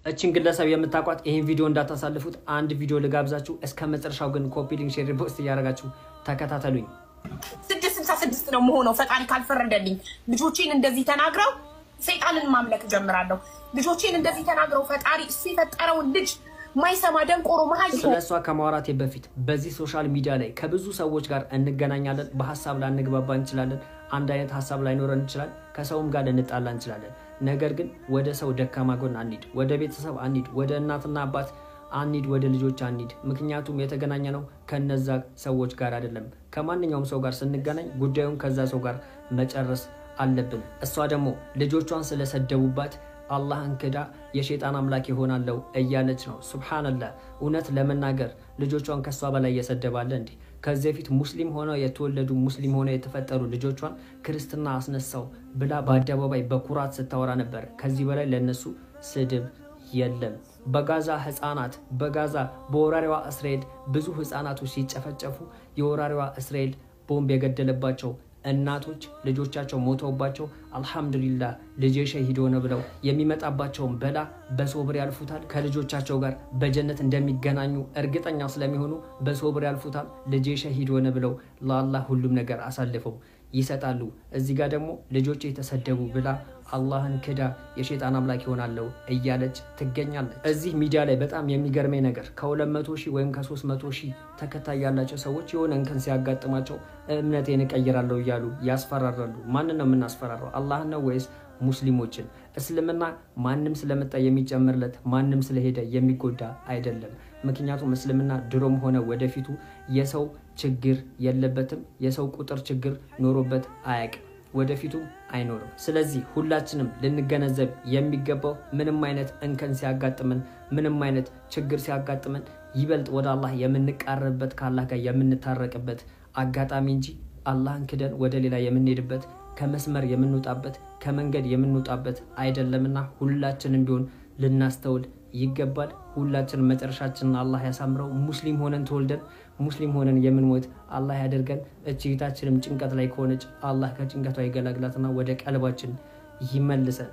እቺን ግለሰብ የምታቋት ይሄን ቪዲዮ እንዳታሳልፉት አንድ ቪዲዮ ልጋብዛችሁ እስከ መጨረሻው ግን ኮፒ ሊንክ ሼር ፖስት ያደርጋችሁ ተከታተሉኝ 666 ነው መሆነው ፈጣሪ ካልፈረደልኝ ልጆቼን እንደዚህ ተናግረው ሰይጣንን ማምለክ ጀምራለሁ ልጆቼን እንደዚህ ተናግረው ፈጣሪ ሲፈጠረው ልጅ ማይሰማ ደንቆሮ ማይ ስለሷ ከማውራቴ በፊት በዚህ ሶሻል ሚዲያ ላይ ከብዙ ሰዎች ጋር እንገናኛለን በሐሳብ ላይ እንግባባ እንችላለን አንድ አይነት ሐሳብ ላይ ኖረን እንችላለን ከሰውም ጋር እንጣላ እንችላለን ነገር ግን ወደ ሰው ደካማ ጎን አንሂድ ወደ ቤተሰብ አንሂድ ወደ እናትና አባት አንሂድ ወደ ልጆች አንሂድ ምክንያቱም የተገናኘነው ከነዛ ሰዎች ጋር አይደለም ከማንኛውም ሰው ጋር ስንገናኝ ጉዳዩን ከዛ ሰው ጋር መጨረስ አለብን እሷ ደግሞ ልጆቿን ስለሰደቡባት አላህን ክዳ የሸይጣን አምላክ ይሆናለው እያለች ነው ሱብሃንአላህ እውነት ለመናገር ልጆቿን ከሷ በላይ የሰደባለ እንዴ ከዚህ በፊት ሙስሊም ሆነው የተወለዱ ሙስሊም ሆነው የተፈጠሩ ልጆቿን ክርስትና አስነሳው ብላ በአደባባይ በኩራት ስታወራ ነበር ከዚህ በላይ ለነሱ ስድብ የለም በጋዛ ህፃናት በጋዛ በወራሪዋ እስራኤል ብዙ ህፃናቶች ሲጨፈጨፉ የወራሪዋ እስራኤል ቦምብ የገደለባቸው እናቶች ልጆቻቸው ሞተውባቸው አልহামዱሊላህ ልጄ ሸሂድ ሆነ ብለው የሚመጣባቸው በላ በሶብር ያልፉታል ከልጆቻቸው ጋር በጀነት እንደሚገናኙ እርግጠኛ ስለሚሆኑ በሶብር ያልፉታል ልጄ ሸሂድ ሆነ ብለው ለአላህ ሁሉም ነገር አሳልፈው ይሰጣሉ እዚህ ጋር ደግሞ ልጆቼ ተሰደቡ ብላ አላህን ክዳ የሸይጣን አምላክ ይሆናለው እያለች ትገኛለች እዚህ ሚዲያ ላይ በጣም የሚገርመኝ ነገር ከ200,000 ወይም ከ300,000 ተከታይ ያላቸው ሰዎች የሆነ እንከን ሲያጋጥማቸው እምነቴን እቀይራለሁ ይያሉ ያስፈራራሉ ማንን ነው የምናስፈራራው አላህን ነው ወይስ ሙስሊሞችን እስልምና ማንንም ስለመጣ የሚጨምርለት ማንንም ስለሄደ የሚጎዳ አይደለም ምክንያቱም እስልምና ድሮም ሆነ ወደፊቱ የሰው ችግር የለበትም የሰው ቁጥር ችግር ኖሮበት አያውቅም ወደፊቱ አይኖርም ስለዚህ ሁላችንም ልንገነዘብ የሚገባው ምንም አይነት እንከን ሲያጋጥመን ምንም አይነት ችግር ሲያጋጥመን ይበልጥ ወደ አላህ የምንቃረብበት ካላህ ጋር የምንታረቅበት አጋጣሚ እንጂ አላህን ክደን ወደ ሌላ የምንሄድበት ከመስመር የምንወጣበት ከመንገድ የምንወጣበት አይደለምና ሁላችንም ቢሆን ልናስተውል ይገባል ሁላችንም መጨረሻችንን አላህ ያሳምረው ሙስሊም ሆነን ተወልደን ሙስሊም ሆነን የምንሞት አላህ ያደርገን እቺታችንም ጭንቀት ላይ ከሆነች አላህ ከጭንቀቷ ይገላግላትና ወደ ቀልባችን ይመልሰን